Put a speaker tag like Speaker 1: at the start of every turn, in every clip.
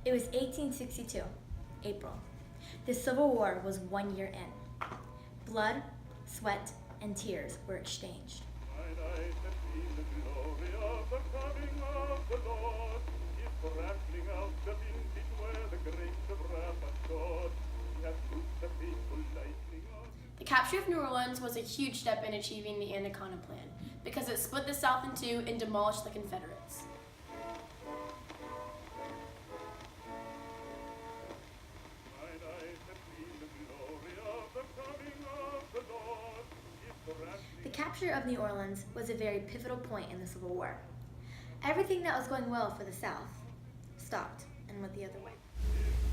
Speaker 1: It was 1862, April. The Civil War was 1 year in. Blood, sweat, and tears were exchanged.
Speaker 2: The capture of New Orleans was a huge step in achieving the Anaconda Plan because it split the South in two and demolished the Confederates.
Speaker 1: The capture of New Orleans was a very pivotal point in the Civil War. Everything that was going well for the South stopped and went the other way.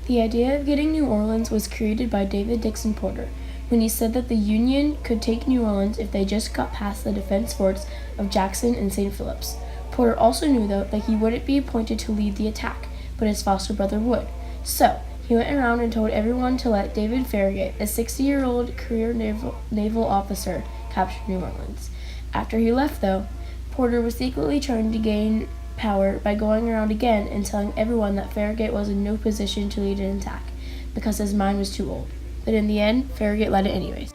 Speaker 2: The idea of getting New Orleans was created by David Dixon Porter when he said that the Union could take New Orleans if they just got past the defense forts of Jackson and St. Philip's. Porter also knew, though, that he wouldn't be appointed to lead the attack, but his foster brother would. So, he went around and told everyone to let David Farragut, a 60-year-old career naval officer, capture New Orleans. After he left, though, Porter was secretly trying to gain power by going around again and telling everyone that Farragut was in no position to lead an attack because his mind was too old. But in the end, Farragut led it anyways.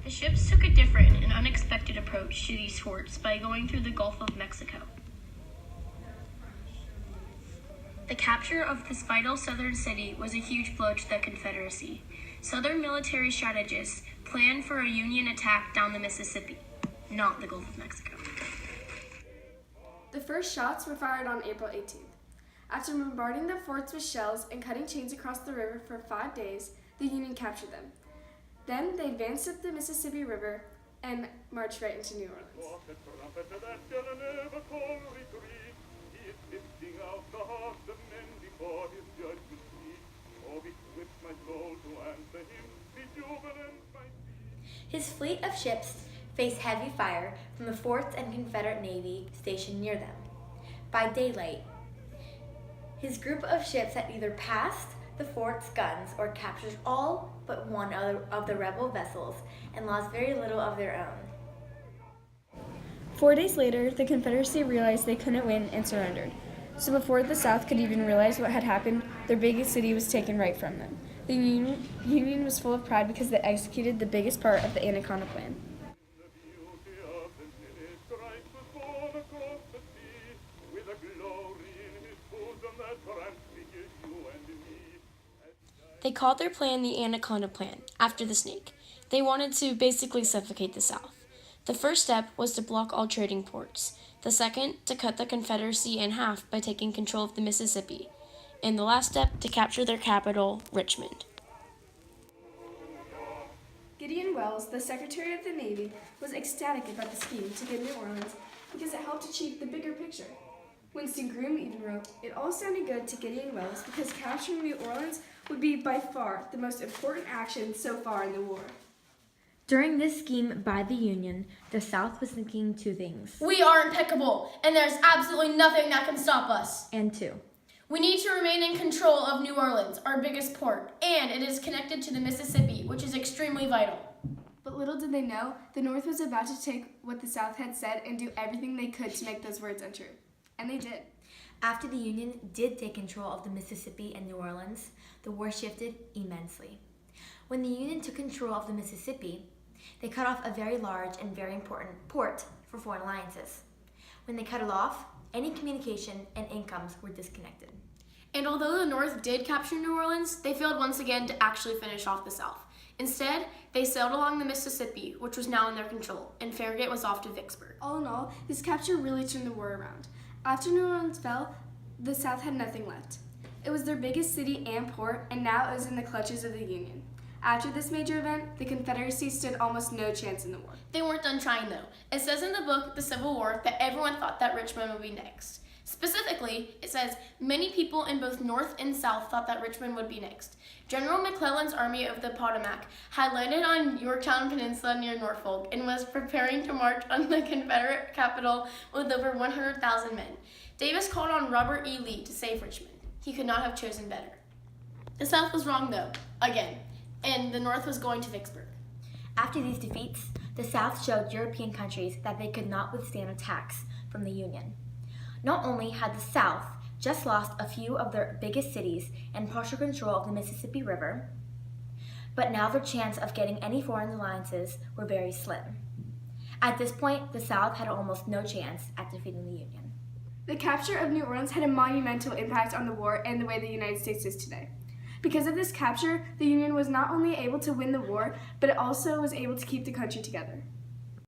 Speaker 2: The ships took a different and unexpected approach to these forts by going through the Gulf of Mexico. The capture of this vital southern city was a huge blow to the Confederacy. Southern military strategists planned for a Union attack down the Mississippi, not the Gulf of Mexico.
Speaker 3: The first shots were fired on April 18th. After bombarding the forts with shells and cutting chains across the river for 5 days, the Union captured them. Then they advanced up the Mississippi River and marched right into New Orleans.
Speaker 1: His fleet of ships faced heavy fire from the forts and Confederate Navy stationed near them. By daylight, his group of ships had either passed the fort's guns or captured all but one of the rebel vessels and lost very little of their own.
Speaker 3: 4 days later, the Confederacy realized they couldn't win and surrendered. So before the South could even realize what had happened, their biggest city was taken right from them. The Union was full of pride because they executed the biggest part of the Anaconda Plan.
Speaker 2: They called their plan the Anaconda Plan, after the snake. They wanted to basically suffocate the South. The first step was to block all trading ports. The second, to cut the Confederacy in half by taking control of the Mississippi. And the last step, to capture their capital, Richmond.
Speaker 3: Gideon Welles, the Secretary of the Navy, was ecstatic about the scheme to get New Orleans because it helped achieve the bigger picture. Winston Groom even wrote, "It all sounded good to Gideon Welles because capturing New Orleans would be by far the most important action so far in the war."
Speaker 1: During this scheme by the Union, the South was thinking two things.
Speaker 2: We are impeccable, and there's absolutely nothing that can stop us.
Speaker 1: And two.
Speaker 2: We need to remain in control of New Orleans, our biggest port, and it is connected to the Mississippi, which is extremely vital.
Speaker 3: But little did they know, the North was about to take what the South had said and do everything they could to make those words untrue. And they did.
Speaker 1: After the Union did take control of the Mississippi and New Orleans, the war shifted immensely. When the Union took control of the Mississippi, they cut off a very large and very important port for foreign alliances. When they cut it off, any communication and incomes were disconnected.
Speaker 2: And although the North did capture New Orleans, they failed once again to actually finish off the South. Instead, they sailed along the Mississippi, which was now in their control, and Farragut was off to Vicksburg.
Speaker 3: All in all, this capture really turned the war around. After New Orleans fell, the South had nothing left. It was their biggest city and port, and now it was in the clutches of the Union. After this major event, the Confederacy stood almost no chance in the war.
Speaker 2: They weren't done trying, though. It says in the book, The Civil War, that everyone thought that Richmond would be next. Specifically, it says, many people in both North and South thought that Richmond would be next. General McClellan's Army of the Potomac had landed on Yorktown Peninsula near Norfolk and was preparing to march on the Confederate capital with over 100,000 men. Davis called on Robert E. Lee to save Richmond. He could not have chosen better. The South was wrong, though, again, and the North was going to Vicksburg.
Speaker 1: After these defeats, the South showed European countries that they could not withstand attacks from the Union. Not only had the South just lost a few of their biggest cities and partial control of the Mississippi River, but now their chance of getting any foreign alliances were very slim. At this point, the South had almost no chance at defeating the Union.
Speaker 3: The capture of New Orleans had a monumental impact on the war and the way the United States is today. Because of this capture, the Union was not only able to win the war, but it also was able to keep the country together.